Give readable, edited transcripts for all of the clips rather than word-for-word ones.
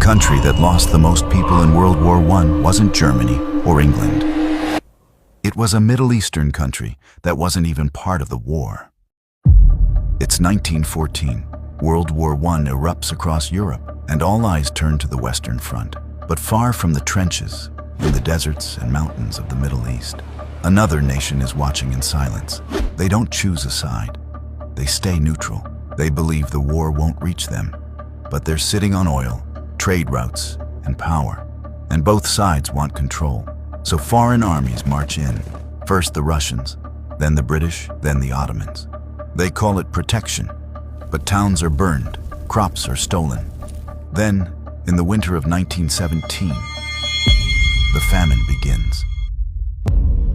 country that lost the most people in World War I wasn't Germany or England. It was a Middle Eastern country that wasn't even part of the war. It's 1914. World War I erupts across Europe, and all eyes turn to the Western Front. But far from the trenches, in the deserts and mountains of the Middle East, another nation is watching in silence. They don't choose a side. They stay neutral. They believe the war won't reach them, but they're sitting on oil, trade routes, and power. And both sides want control. So foreign armies march in. First the Russians, then the British, then the Ottomans. They call it protection, but towns are burned, crops are stolen. Then, in the winter of 1917, the famine begins.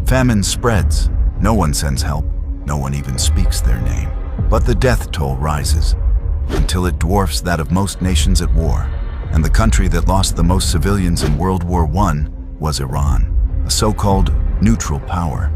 Famine spreads. No one sends help. No one even speaks their name. But the death toll rises until it dwarfs that of most nations at war. And the country that lost the most civilians in World War I was Iran, a so-called neutral power.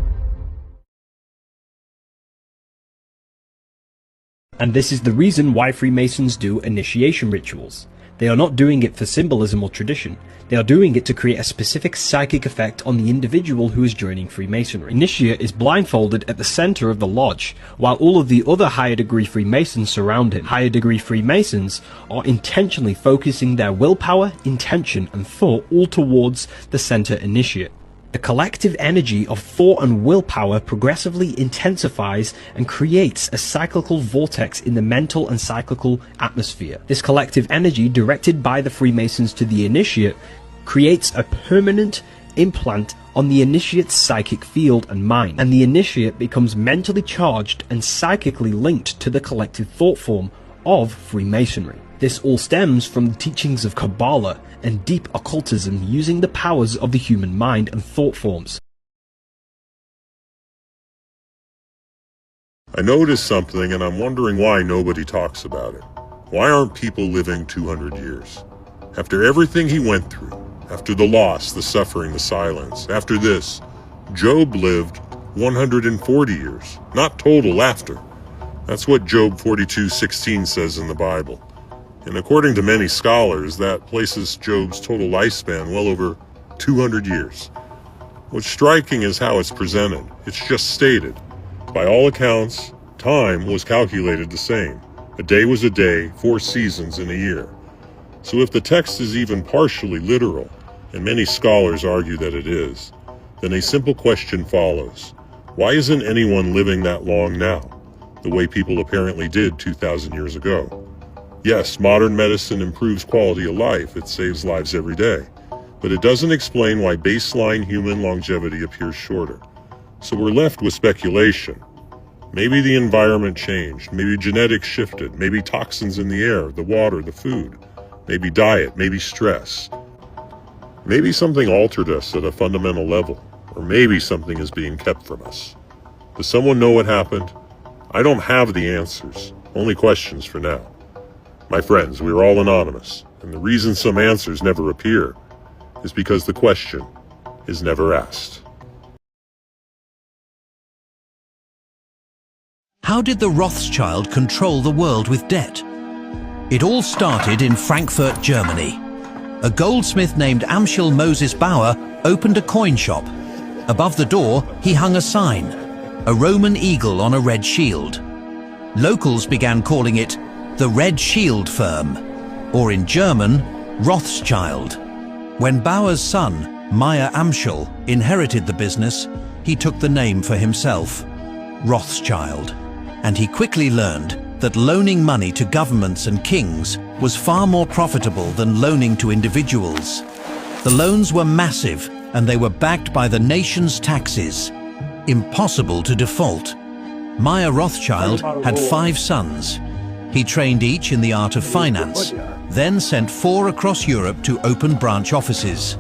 And this is the reason why Freemasons do initiation rituals. They are not doing it for symbolism or tradition. They are doing it to create a specific psychic effect on the individual who is joining Freemasonry. Initiate is blindfolded at the center of the lodge, while all of the other higher degree Freemasons surround him. Higher degree Freemasons are intentionally focusing their willpower, intention, and thought all towards the center initiate. The collective energy of thought and willpower progressively intensifies and creates a cyclical vortex in the mental and cyclical atmosphere. This collective energy, directed by the Freemasons to the initiate, creates a permanent implant on the initiate's psychic field and mind, and the initiate becomes mentally charged and psychically linked to the collective thought form of Freemasonry. This all stems from the teachings of Kabbalah and deep occultism using the powers of the human mind and thought forms. I noticed something and I'm wondering why nobody talks about it. Why aren't people living 200 years? After everything he went through, after the loss, the suffering, the silence, after this, Job lived 140 years, not total laughter. That's what Job 42:16 says in the Bible. And according to many scholars, that places Job's total lifespan well over 200 years. What's striking is how it's presented. It's just stated. By all accounts, time was calculated the same. A day was a day, 4 seasons in a year. So if the text is even partially literal, and many scholars argue that it is, then a simple question follows. Why isn't anyone living that long now, the way people apparently did 2,000 years ago? Yes, modern medicine improves quality of life, it saves lives every day, but it doesn't explain why baseline human longevity appears shorter. So we're left with speculation. Maybe the environment changed, maybe genetics shifted, maybe toxins in the air, the water, the food, maybe diet, maybe stress. Maybe something altered us at a fundamental level, or maybe something is being kept from us. Does someone know what happened? I don't have the answers, only questions for now. My friends, we are all anonymous, and the reason some answers never appear is because the question is never asked. How did the Rothschild control the world with debt? It all started in Frankfurt, Germany. A goldsmith named Amschel Moses Bauer opened a coin shop. Above the door, he hung a sign, a Roman eagle on a red shield. Locals began calling it the Red Shield Firm, or in German, Rothschild. When Bauer's son, Meyer Amschel, inherited the business, he took the name for himself, Rothschild, and he quickly learned that loaning money to governments and kings was far more profitable than loaning to individuals. The loans were massive, and they were backed by the nation's taxes. Impossible to default. Meyer Rothschild had 5 sons. He trained each in the art of finance, then sent 4 across Europe to open branch offices.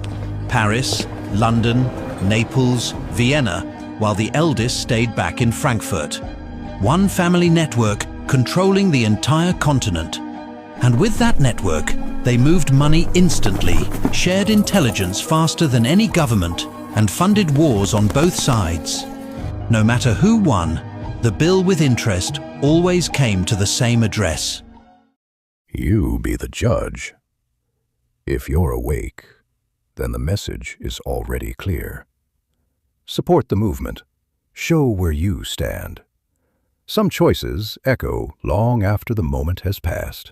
Paris, London, Naples, Vienna, while the eldest stayed back in Frankfurt. One family network controlling the entire continent. And with that network, they moved money instantly, shared intelligence faster than any government, and funded wars on both sides. No matter who won, the bill with interest always came to the same address. You be the judge. If you're awake, then the message is already clear. Support the movement. Show where you stand. Some choices echo long after the moment has passed.